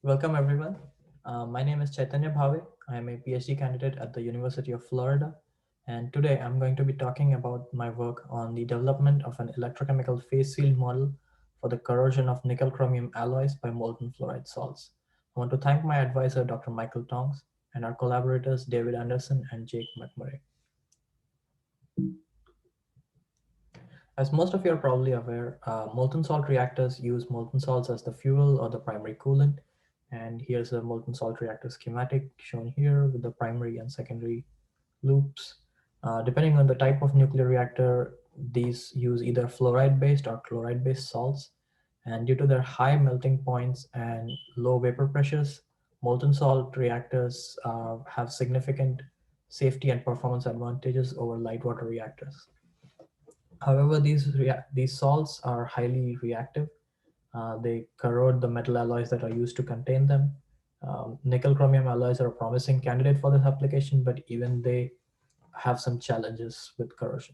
Welcome everyone. My name is Chaitanya Bhave. I am a PhD candidate at the University of Florida, and today I'm going to be talking about my work on the development of an electrochemical phase field model for the corrosion of nickel chromium alloys by molten fluoride salts. I want to thank my advisor, Dr. Michael Tongs, and our collaborators, David Anderson and Jake McMurray. As most of you are probably aware, molten salt reactors use molten salts as the fuel or the primary coolant. And here's a molten salt reactor schematic shown here with the primary and secondary loops. Depending on the type of nuclear reactor, these use either fluoride-based or chloride-based salts. And due to their high melting points and low vapor pressures, molten salt reactors have significant safety and performance advantages over light water reactors. However, these salts are highly reactive. They corrode the metal alloys that are used to contain them. Nickel chromium alloys are a promising candidate for this application, but even they have some challenges with corrosion.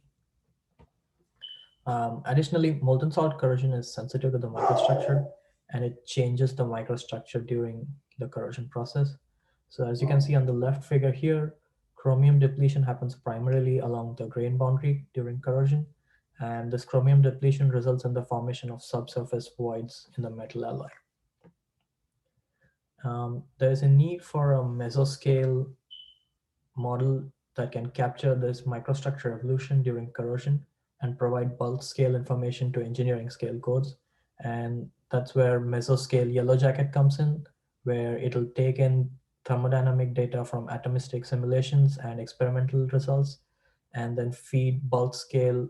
Additionally, molten salt corrosion is sensitive to the microstructure and it changes the microstructure during the corrosion process. So as you can see on the left figure here, chromium depletion happens primarily along the grain boundary during corrosion. And this chromium depletion results in the formation of subsurface voids in the metal alloy. There is a need for a mesoscale model that can capture this microstructure evolution during corrosion and provide bulk scale information to engineering scale codes. And that's where mesoscale yellow jacket comes in, where it'll take in thermodynamic data from atomistic simulations and experimental results, and then feed bulk scale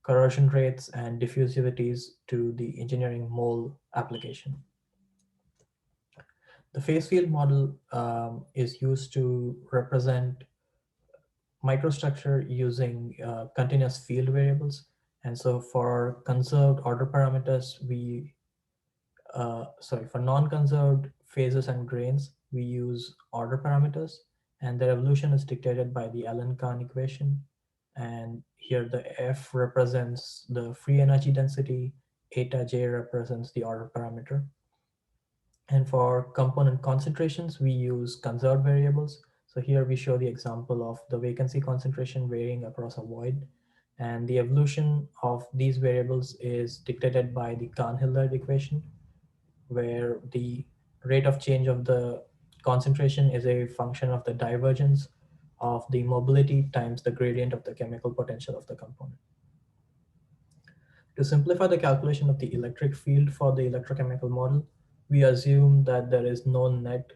corrosion rates and diffusivities to the engineering mole application. The phase field model is used to represent microstructure using continuous field variables. And so for conserved order parameters, for non-conserved phases and grains, we use order parameters, and their evolution is dictated by the Allen-Kahn equation. And here the F represents the free energy density, eta J represents the order parameter. And for component concentrations, we use conserved variables. So here we show the example of the vacancy concentration varying across a void. And the evolution of these variables is dictated by the Kahn-Hilliard equation, where the rate of change of the concentration is a function of the divergence of the mobility times the gradient of the chemical potential of the component. To simplify the calculation of the electric field for the electrochemical model, we assume that there is no net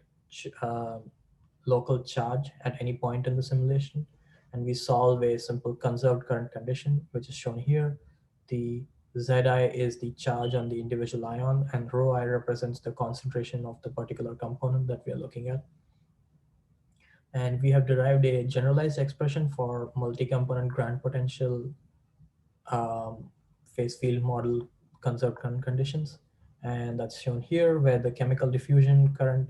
local charge at any point in the simulation, and we solve a simple conserved current condition, which is shown here. The Zi is the charge on the individual ion, and rho I represents the concentration of the particular component that we are looking at. And we have derived a generalized expression for multi-component grand potential um, phase field model conserved current conditions. And that's shown here, where the chemical diffusion current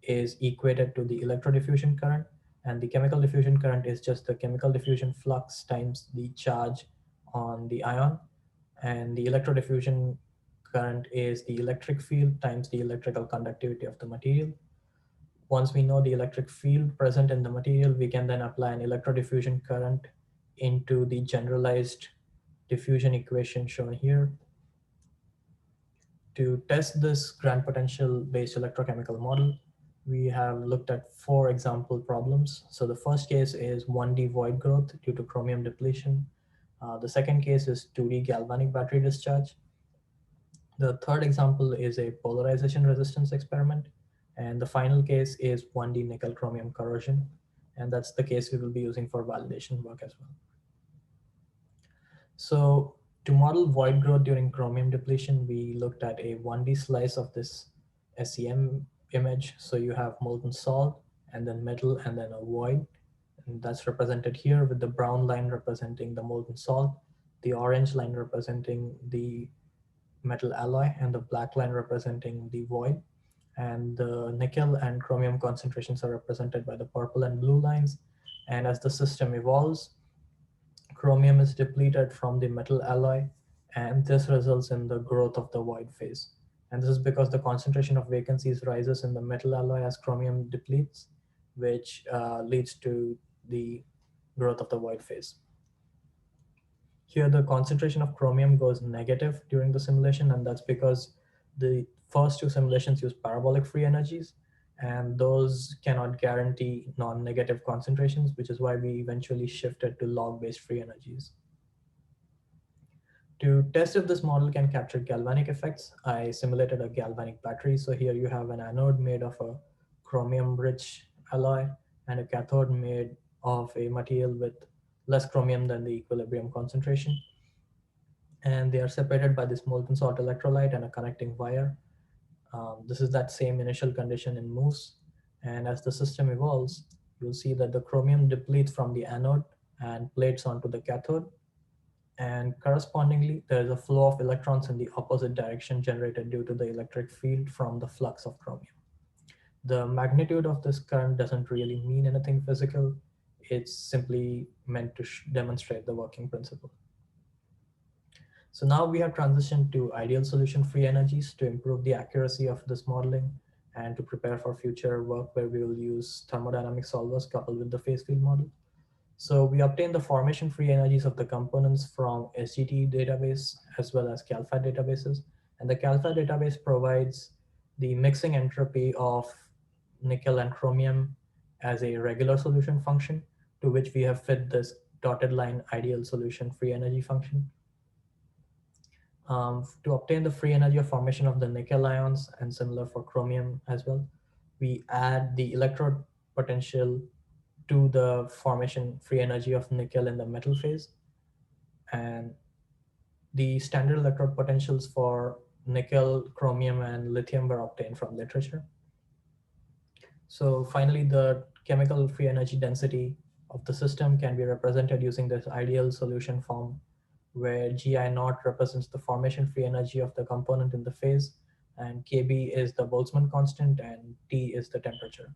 is equated to the electrodiffusion current. And the chemical diffusion current is just the chemical diffusion flux times the charge on the ion. And the electrodiffusion current is the electric field times the electrical conductivity of the material. Once we know the electric field present in the material, we can then apply an electrodiffusion current into the generalized diffusion equation shown here. To test this grand potential based electrochemical model, we have looked at 4 example problems. So the first case is 1D void growth due to chromium depletion. The second case is 2D galvanic battery discharge. The third example is a polarization resistance experiment. And the final case is 1D nickel chromium corrosion. And that's the case we will be using for validation work as well. So to model void growth during chromium depletion, we looked at a 1D slice of this SEM image. So you have molten salt and then metal and then a void. And that's represented here with the brown line representing the molten salt, the orange line representing the metal alloy, and the black line representing the void. And the nickel and chromium concentrations are represented by the purple and blue lines. And as the system evolves, chromium is depleted from the metal alloy, and this results in the growth of the void phase. And this is because the concentration of vacancies rises in the metal alloy as chromium depletes, which leads to the growth of the void phase. Here, the concentration of chromium goes negative during the simulation, and that's because the first two simulations use parabolic free energies, and those cannot guarantee non-negative concentrations, which is why we eventually shifted to log-based free energies. To test if this model can capture galvanic effects, I simulated a galvanic battery. So here you have an anode made of a chromium-rich alloy and a cathode made of a material with less chromium than the equilibrium concentration. And they are separated by this molten salt electrolyte and a connecting wire. This is that same initial condition in mousse. And as the system evolves, you'll see that the chromium depletes from the anode and plates onto the cathode, and correspondingly, there is a flow of electrons in the opposite direction generated due to the electric field from the flux of chromium. The magnitude of this current doesn't really mean anything physical. It's simply meant to demonstrate the working principle. So now we have transitioned to ideal solution free energies to improve the accuracy of this modeling and to prepare for future work where we will use thermodynamic solvers coupled with the phase field model. So we obtain the formation free energies of the components from SGT database as well as CalFat databases. And the CalFat database provides the mixing entropy of nickel and chromium as a regular solution function, to which we have fit this dotted line ideal solution free energy function. To obtain the free energy of formation of the nickel ions, and similar for chromium as well, we add the electrode potential to the formation free energy of nickel in the metal phase. And the standard electrode potentials for nickel, chromium, and lithium were obtained from literature. So finally, the chemical free energy density of the system can be represented using this ideal solution form, where Gi naught represents the formation free energy of the component in the phase, and Kb is the Boltzmann constant, and T is the temperature.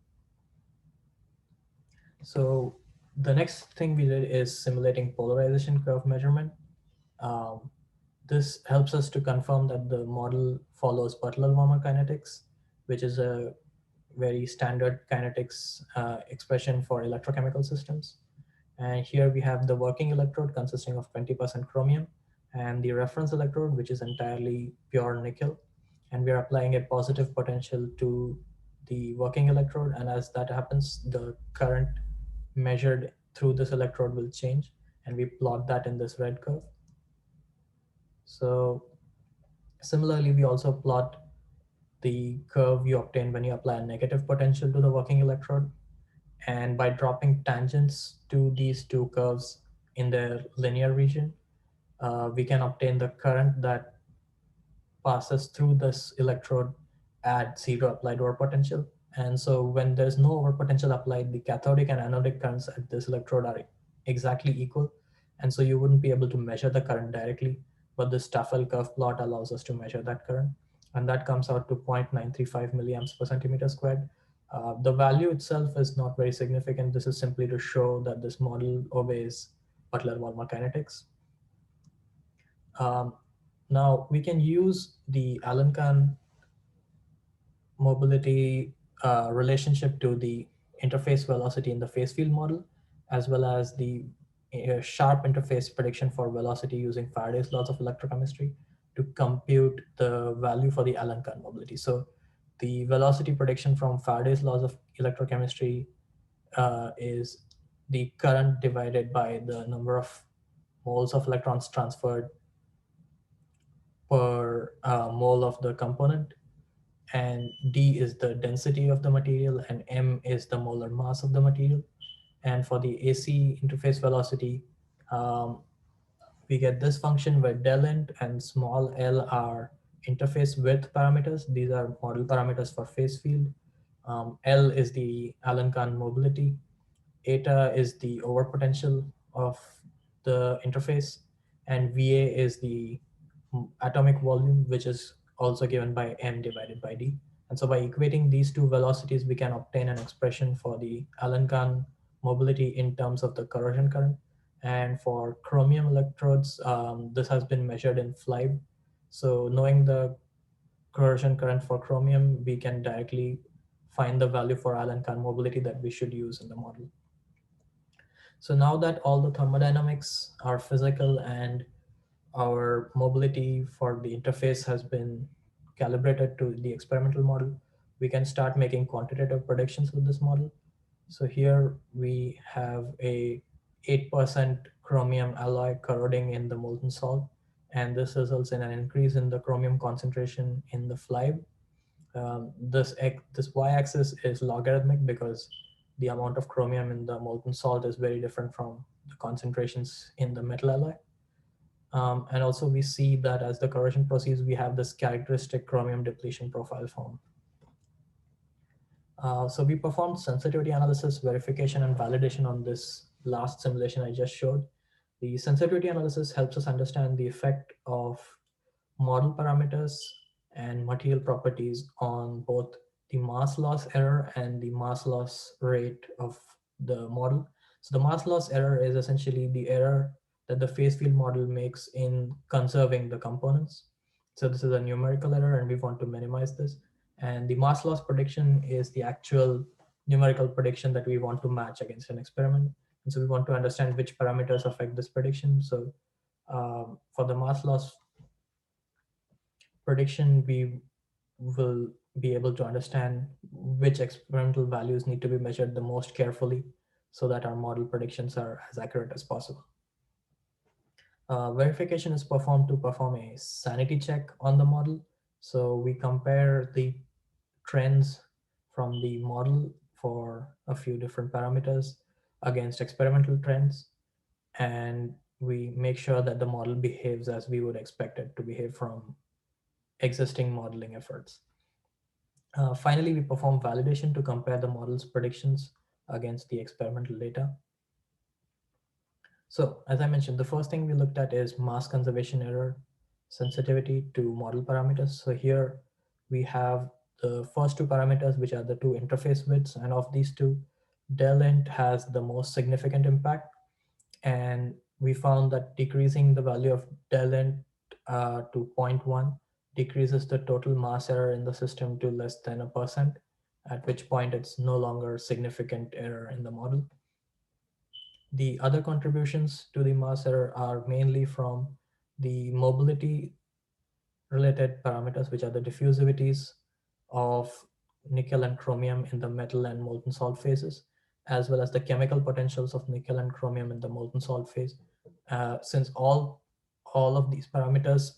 So the next thing we did is simulating polarization curve measurement. Um, this helps us to confirm that the model follows Butler-Warmer kinetics, which is a very standard kinetics expression for electrochemical systems. And here we have the working electrode consisting of 20% chromium and the reference electrode, which is entirely pure nickel. And we're applying a positive potential to the working electrode. And as that happens, the current measured through this electrode will change. And we plot that in this red curve. So similarly, we also plot the curve you obtain when you apply a negative potential to the working electrode. And by dropping tangents to these two curves in their linear region, we can obtain the current that passes through this electrode at zero applied overpotential. And so when there's no overpotential applied, the cathodic and anodic currents at this electrode are exactly equal. And so you wouldn't be able to measure the current directly, but the Staffel curve plot allows us to measure that current. And that comes out to 0.935 milliamps per centimeter squared. The value itself is not very significant. This is simply to show that this model obeys Butler-Volmer kinetics. Um, Now we can use the Allen-Kahn mobility relationship to the interface velocity in the phase field model, as well as the sharp interface prediction for velocity using Faraday's laws of electrochemistry to compute the value for the Allen-Kahn mobility. So the velocity prediction from Faraday's laws of electrochemistry is the current divided by the number of moles of electrons transferred per mole of the component, and d is the density of the material, and m is the molar mass of the material. And for the AC interface velocity, um, we get this function where del int and small l are interface width parameters. These are model parameters for phase field. L is the Allen-Kahn mobility. Eta is the overpotential of the interface, and VA is the atomic volume, which is also given by m divided by d. And so by equating these two velocities, we can obtain an expression for the Allen-Kahn mobility in terms of the corrosion current. And for chromium electrodes, this has been measured in FLIBE. So knowing the corrosion current for chromium, we can directly find the value for Alan-Carr mobility that we should use in the model. So now that all the thermodynamics, our physical and our mobility for the interface has been calibrated to the experimental model, we can start making quantitative predictions with this model. So here we have a 8% chromium alloy corroding in the molten salt, and this results in an increase in the chromium concentration in the fly. This y-axis is logarithmic because the amount of chromium in the molten salt is very different from the concentrations in the metal alloy. And also we see that as the corrosion proceeds, we have this characteristic chromium depletion profile form. So we performed sensitivity analysis, verification, and validation on this last simulation I just showed. The sensitivity analysis helps us understand the effect of model parameters and material properties on both the mass loss error and the mass loss rate of the model. So the mass loss error is essentially the error that the phase field model makes in conserving the components. So this is a numerical error and we want to minimize this. And the mass loss prediction is the actual numerical prediction that we want to match against an experiment. And so we want to understand which parameters affect this prediction. So for the mass loss prediction, we will be able to understand which experimental values need to be measured the most carefully so that our model predictions are as accurate as possible. Verification is performed to perform a sanity check on the model. So we compare the trends from the model for a few different parameters against experimental trends, and we make sure that the model behaves as we would expect it to behave from existing modeling efforts. Finally, we perform validation to compare the model's predictions against the experimental data. So as I mentioned, the first thing we looked at is mass conservation error sensitivity to model parameters. So here we have the first two parameters, which are the two interface widths, and of these two, del int has the most significant impact. And we found that decreasing the value of del int to zero point 0.1 decreases the total mass error in the system to less than 1%, at which point it's no longer significant error in the model. The other contributions to the mass error are mainly from the mobility related parameters, which are the diffusivities of nickel and chromium in the metal and molten salt phases, as well as the chemical potentials of nickel and chromium in the molten salt phase. Since all of these parameters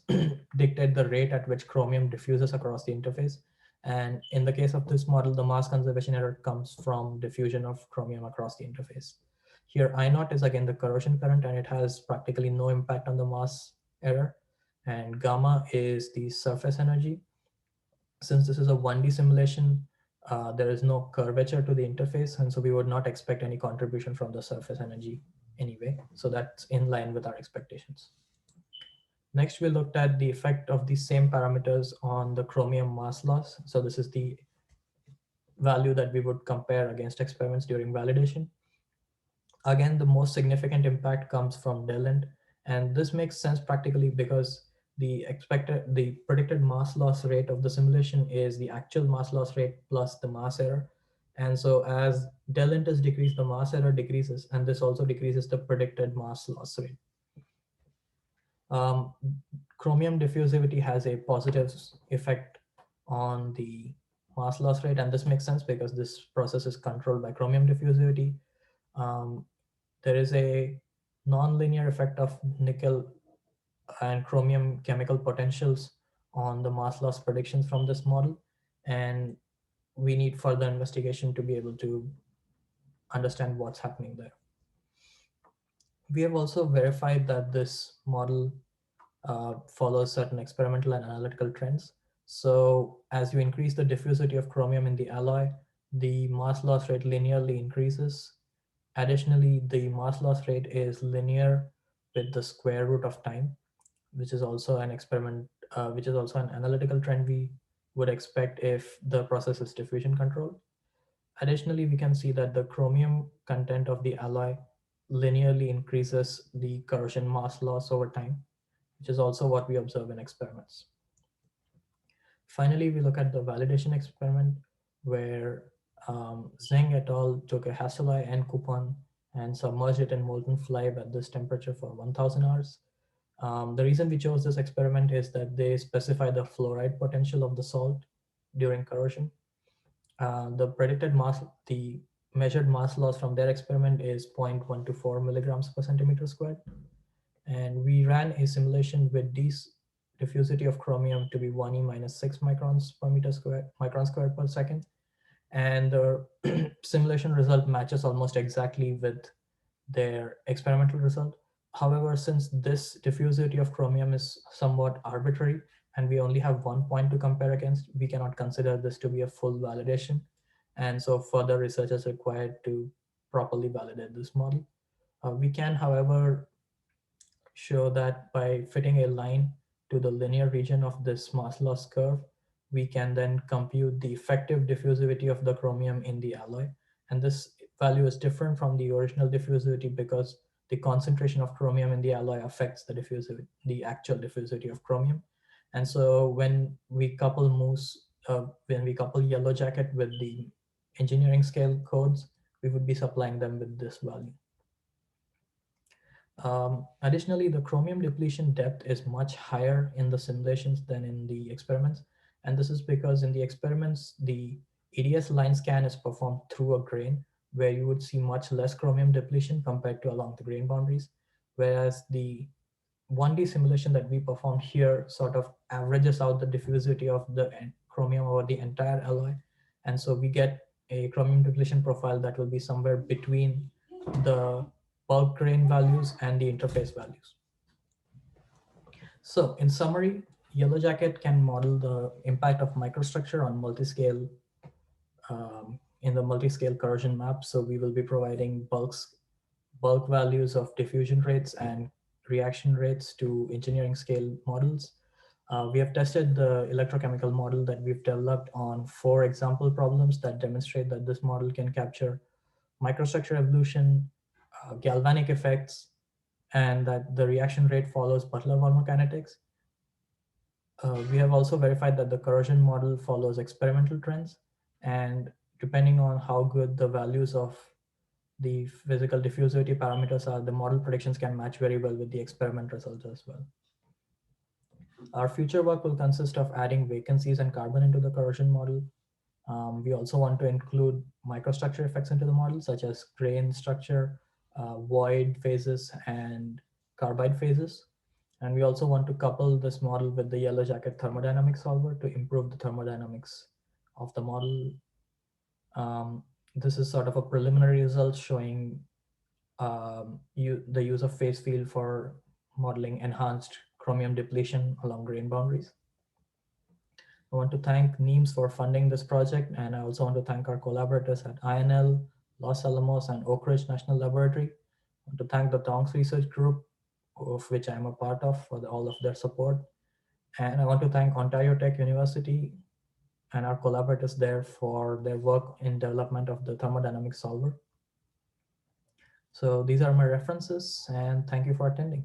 dictate the rate at which chromium diffuses across the interface. And in the case of this model, the mass conservation error comes from diffusion of chromium across the interface. Here, I naught is again the corrosion current, and it has practically no impact on the mass error. And gamma is the surface energy. Since this is a 1D simulation, there is no curvature to the interface, and so we would not expect any contribution from the surface energy anyway. So that's in line with our expectations. Next, we looked at the effect of the same parameters on the chromium mass loss. So this is the value that we would compare against experiments during validation. Again, the most significant impact comes from del int, and this makes sense practically because the predicted mass loss rate of the simulation is the actual mass loss rate plus the mass error. And so as del int is decreased, the mass error decreases, and this also decreases the predicted mass loss rate. Um, Chromium diffusivity has a positive effect on the mass loss rate, and this makes sense because this process is controlled by chromium diffusivity. Um, there is a nonlinear effect of nickel and chromium chemical potentials on the mass loss predictions from this model, and we need further investigation to be able to understand what's happening there. We have also verified that this model follows certain experimental and analytical trends. So as you increase the diffusivity of chromium in the alloy, the mass loss rate linearly increases. Additionally, the mass loss rate is linear with the square root of time, which is also an which is also an analytical trend we would expect if the process is diffusion controlled. Additionally, we can see that the chromium content of the alloy linearly increases the corrosion mass loss over time, which is also what we observe in experiments. Finally, we look at the validation experiment where Zheng et al. Took a Hastelloy N coupon and submerged it in molten flame at this temperature for 1000 hours. The reason we chose this experiment is that they specify the fluoride potential of the salt during corrosion. The measured mass loss from their experiment is 0.124 milligrams per centimeter squared. And we ran a simulation with this diffusivity of chromium to be 1e minus 6 micron squared per second. And the simulation result matches almost exactly with their experimental result. However, since this diffusivity of chromium is somewhat arbitrary and we only have 1 point to compare against, we cannot consider this to be a full validation. And so further research is required to properly validate this model. We can, however, show that by fitting a line to the linear region of this mass loss curve, we can then compute the effective diffusivity of the chromium in the alloy. And this value is different from the original diffusivity because the concentration of chromium in the alloy affects the actual diffusivity of chromium. And so when we couple Yellow Jacket with the engineering scale codes, we would be supplying them with this value. Additionally, the chromium depletion depth is much higher in the simulations than in the experiments. And this is because in the experiments, the EDS line scan is performed through a grain where you would see much less chromium depletion compared to along the grain boundaries. Whereas the 1D simulation that we performed here sort of averages out the diffusivity of the chromium over the entire alloy. And so we get a chromium depletion profile that will be somewhere between the bulk grain values and the interface values. So in summary, Yellow Jacket can model the impact of microstructure on multiscale in the multiscale corrosion map. So we will be providing bulk values of diffusion rates and reaction rates to engineering scale models. We have tested the electrochemical model that we've developed on 4 example problems that demonstrate that this model can capture microstructure evolution, galvanic effects, and that the reaction rate follows Butler-Volmer kinetics. We have also verified that the corrosion model follows experimental trends, and depending on how good the values of the physical diffusivity parameters are, the model predictions can match very well with the experiment results as well. Our future work will consist of adding vacancies and carbon into the corrosion model. We also want to include microstructure effects into the model, such as grain structure, void phases, and carbide phases. And we also want to couple this model with the Yellow Jacket thermodynamics solver to improve the thermodynamics of the model. This is sort of a preliminary result showing the use of phase field for modeling enhanced chromium depletion along grain boundaries. I want to thank NEAMS for funding this project, and I also want to thank our collaborators at INL, Los Alamos, and Oak Ridge National Laboratory. I want to thank the Tonks Research Group, of which I'm a part of, for all of their support. And I want to thank Ontario Tech University and our collaborators there for their work in development of the thermodynamic solver. So these are my references, and thank you for attending.